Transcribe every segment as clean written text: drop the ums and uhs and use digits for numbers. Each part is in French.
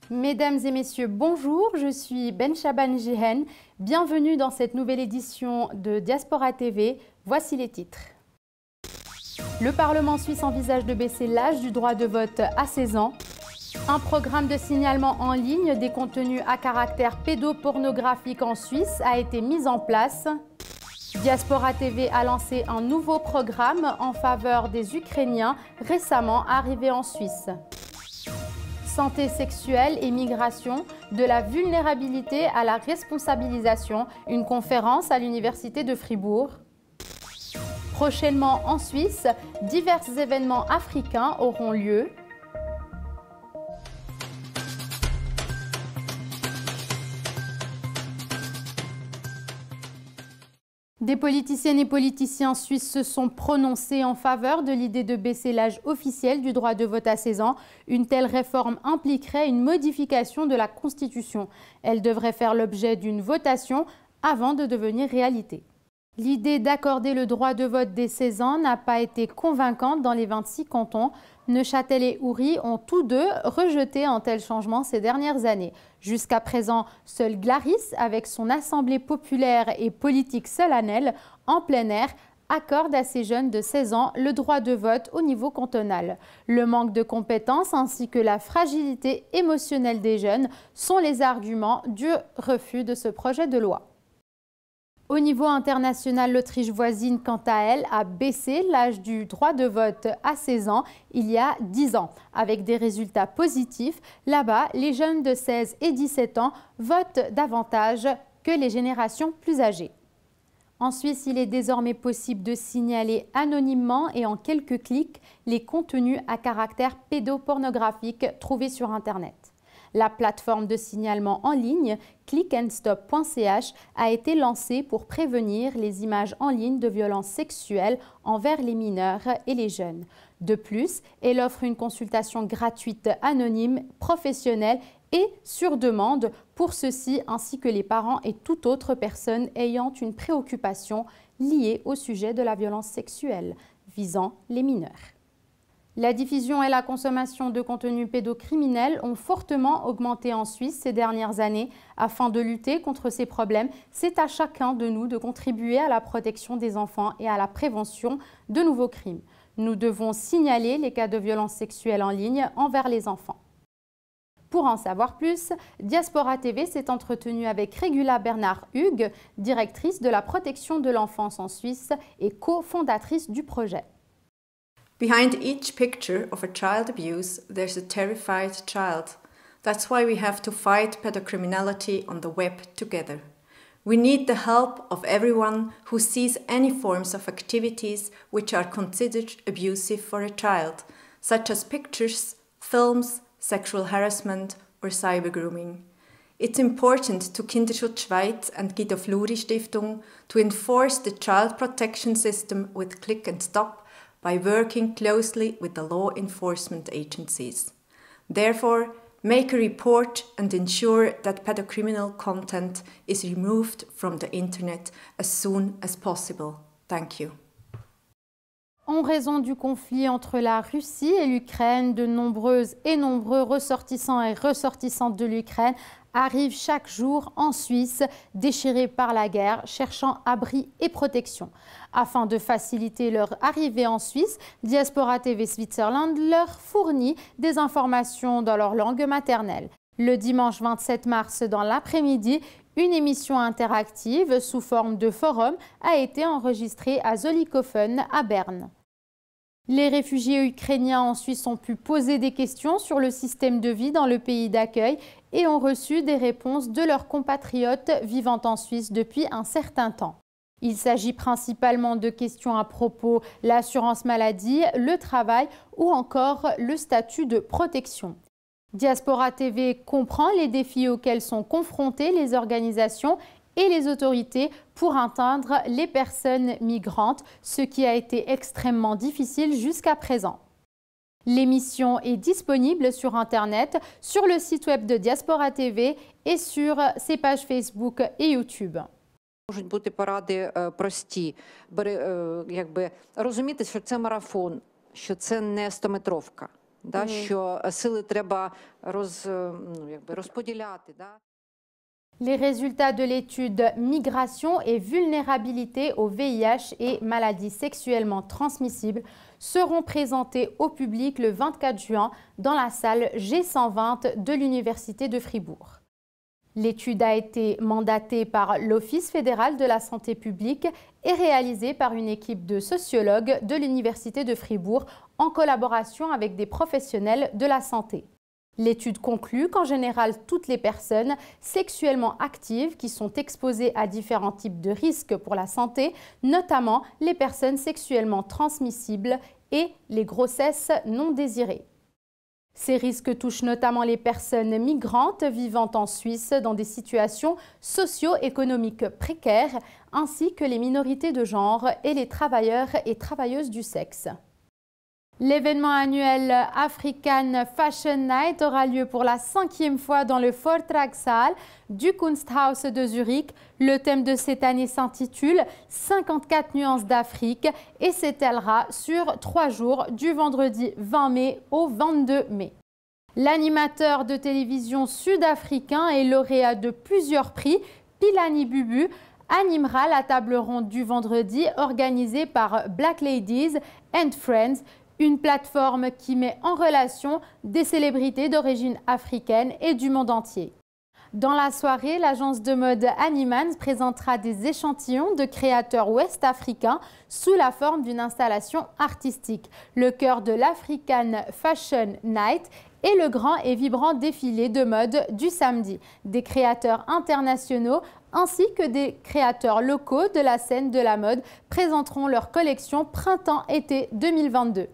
Mesdames et messieurs, bonjour, je suis Ben Chaban Jihen. Bienvenue dans cette nouvelle édition de Diaspora TV. Voici les titres. Le Parlement suisse envisage de baisser l'âge du droit de vote à 16 ans. Un programme de signalement en ligne des contenus à caractère pédopornographique en Suisse a été mis en place. Diaspora TV a lancé un nouveau programme en faveur des Ukrainiens récemment arrivés en Suisse. Santé sexuelle et migration, de la vulnérabilité à la responsabilisation, une conférence à l'Université de Fribourg. Prochainement en Suisse, divers événements africains auront lieu. Des politiciennes et politiciens suisses se sont prononcés en faveur de l'idée de baisser l'âge officiel du droit de vote à 16 ans. Une telle réforme impliquerait une modification de la Constitution. Elle devrait faire l'objet d'une votation avant de devenir réalité. L'idée d'accorder le droit de vote dès 16 ans n'a pas été convaincante dans les 26 cantons. Neuchâtel et Uri ont tous deux rejeté un tel changement ces dernières années. Jusqu'à présent, seul Glaris, avec son assemblée populaire et politique solennelle en plein air, accorde à ces jeunes de 16 ans le droit de vote au niveau cantonal. Le manque de compétences ainsi que la fragilité émotionnelle des jeunes sont les arguments du refus de ce projet de loi. Au niveau international, l'Autriche voisine, quant à elle, a baissé l'âge du droit de vote à 16 ans il y a 10 ans. Avec des résultats positifs, là-bas, les jeunes de 16 et 17 ans votent davantage que les générations plus âgées. En Suisse, il est désormais possible de signaler anonymement et en quelques clics les contenus à caractère pédopornographique trouvés sur Internet. La plateforme de signalement en ligne clickandstop.ch a été lancée pour prévenir les images en ligne de violences sexuelles envers les mineurs et les jeunes. De plus, elle offre une consultation gratuite anonyme, professionnelle et sur demande pour ceux-ci ainsi que les parents et toute autre personne ayant une préoccupation liée au sujet de la violence sexuelle visant les mineurs. La diffusion et la consommation de contenus pédocriminels ont fortement augmenté en Suisse ces dernières années. Afin de lutter contre ces problèmes, c'est à chacun de nous de contribuer à la protection des enfants et à la prévention de nouveaux crimes. Nous devons signaler les cas de violences sexuelles en ligne envers les enfants. Pour en savoir plus, Diaspora TV s'est entretenu avec Regula Bernard-Hugues, directrice de la protection de l'enfance en Suisse et cofondatrice du projet. Behind each picture of a child abuse, there's a terrified child. That's why we have to fight pedocriminality on the web together. We need the help of everyone who sees any forms of activities which are considered abusive for a child, such as pictures, films, sexual harassment or cyber grooming. It's important to Kinderschutz Schweiz and Guido Fluri Stiftung to enforce the child protection system with Click and Stop by working closely with the law enforcement agencies. Therefore, make a report and ensure that pedocriminal content is removed from the internet as soon as possible. Thank you. En raison du conflit entre la Russie et l'Ukraine, de nombreuses et nombreux ressortissants et ressortissantes de l'Ukraine arrivent chaque jour en Suisse, déchirés par la guerre, cherchant abri et protection. Afin de faciliter leur arrivée en Suisse, Diaspora TV Switzerland leur fournit des informations dans leur langue maternelle. Le dimanche 27 mars, dans l'après-midi, une émission interactive sous forme de forum a été enregistrée à Zollikofen à Berne. Les réfugiés ukrainiens en Suisse ont pu poser des questions sur le système de vie dans le pays d'accueil et ont reçu des réponses de leurs compatriotes vivant en Suisse depuis un certain temps. Il s'agit principalement de questions à propos de l'assurance maladie, le travail ou encore le statut de protection. Diaspora TV comprend les défis auxquels sont confrontées les organisations et les autorités pour atteindre les personnes migrantes, ce qui a été extrêmement difficile jusqu'à présent. L'émission est disponible sur Internet, sur le site web de Diaspora TV et sur ses pages Facebook et YouTube. Можуть бути поради прості. Розуміти, що це марафон, що це не 100-метровка. да, що сили треба розподіляти, да. Les résultats de l'étude Migration et vulnérabilité au VIH et maladies sexuellement transmissibles seront présentés au public le 24 juin dans la salle G120 de l'Université de Fribourg. L'étude a été mandatée par l'Office fédéral de la santé publique et réalisée par une équipe de sociologues de l'Université de Fribourg en collaboration avec des professionnels de la santé. L'étude conclut qu'en général, toutes les personnes sexuellement actives qui sont exposées à différents types de risques pour la santé, notamment les personnes sexuellement transmissibles et les grossesses non désirées. Ces risques touchent notamment les personnes migrantes vivant en Suisse dans des situations socio-économiques précaires, ainsi que les minorités de genre et les travailleurs et travailleuses du sexe. L'événement annuel African Fashion Night aura lieu pour la 5e fois dans le Vortragssaal du Kunsthaus de Zurich. Le thème de cette année s'intitule « 54 nuances d'Afrique » et s'étalera sur 3 jours du vendredi 20 mai au 22 mai. L'animateur de télévision sud-africain et lauréat de plusieurs prix, Philani Bubu, animera la table ronde du vendredi organisée par Black Ladies and Friends, une plateforme qui met en relation des célébrités d'origine africaine et du monde entier. Dans la soirée, l'agence de mode Animans présentera des échantillons de créateurs ouest-africains sous la forme d'une installation artistique. Le cœur de l'African Fashion Night et le grand et vibrant défilé de mode du samedi. Des créateurs internationaux ainsi que des créateurs locaux de la scène de la mode présenteront leur collection Printemps-été 2022.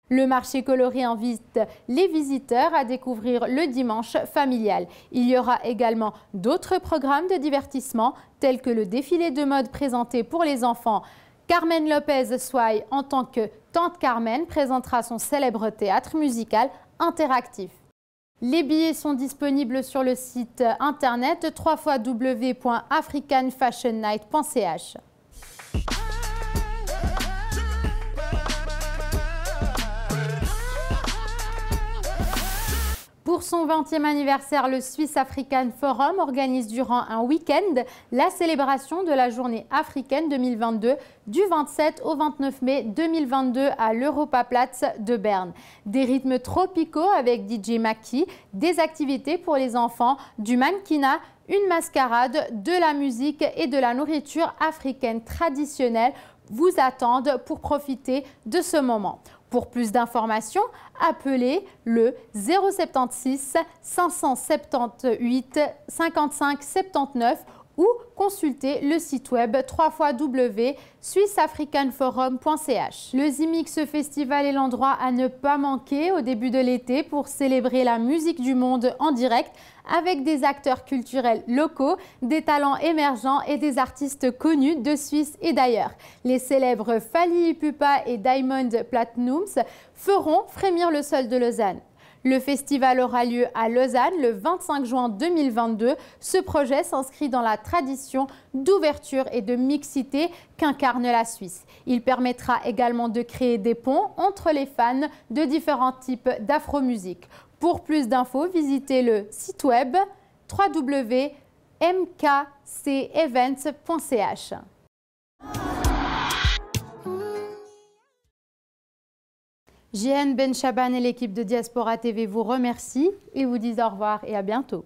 Le marché coloré invite les visiteurs à découvrir le dimanche familial. Il y aura également d'autres programmes de divertissement tels que le défilé de mode présenté pour les enfants. Carmen Lopez Sway, en tant que Tante Carmen, présentera son célèbre théâtre musical interactif. Les billets sont disponibles sur le site internet www.africanfashionnight.ch. Pour son 20e anniversaire, le Swiss African Forum organise durant un week-end la célébration de la journée africaine 2022 du 27 au 29 mai 2022 à l'Europaplatz de Berne. Des rythmes tropicaux avec DJ Maki, des activités pour les enfants, du mannequinat, une mascarade, de la musique et de la nourriture africaine traditionnelle vous attendent pour profiter de ce moment. Pour plus d'informations, appelez le 076 578 55 79 ou consultez le site web www.swissafricanforum.ch. Le Zimix Festival est l'endroit à ne pas manquer au début de l'été pour célébrer la musique du monde en direct avec des acteurs culturels locaux, des talents émergents et des artistes connus de Suisse et d'ailleurs. Les célèbres Fally Ipupa et Diamond Platnumz feront frémir le sol de Lausanne. Le festival aura lieu à Lausanne le 25 juin 2022. Ce projet s'inscrit dans la tradition d'ouverture et de mixité qu'incarne la Suisse. Il permettra également de créer des ponts entre les fans de différents types d'afro-musique. Pour plus d'infos, visitez le site web www.mkcevents.ch. Jihen Ben Chaban et l'équipe de Diaspora TV vous remercient et vous disent au revoir et à bientôt.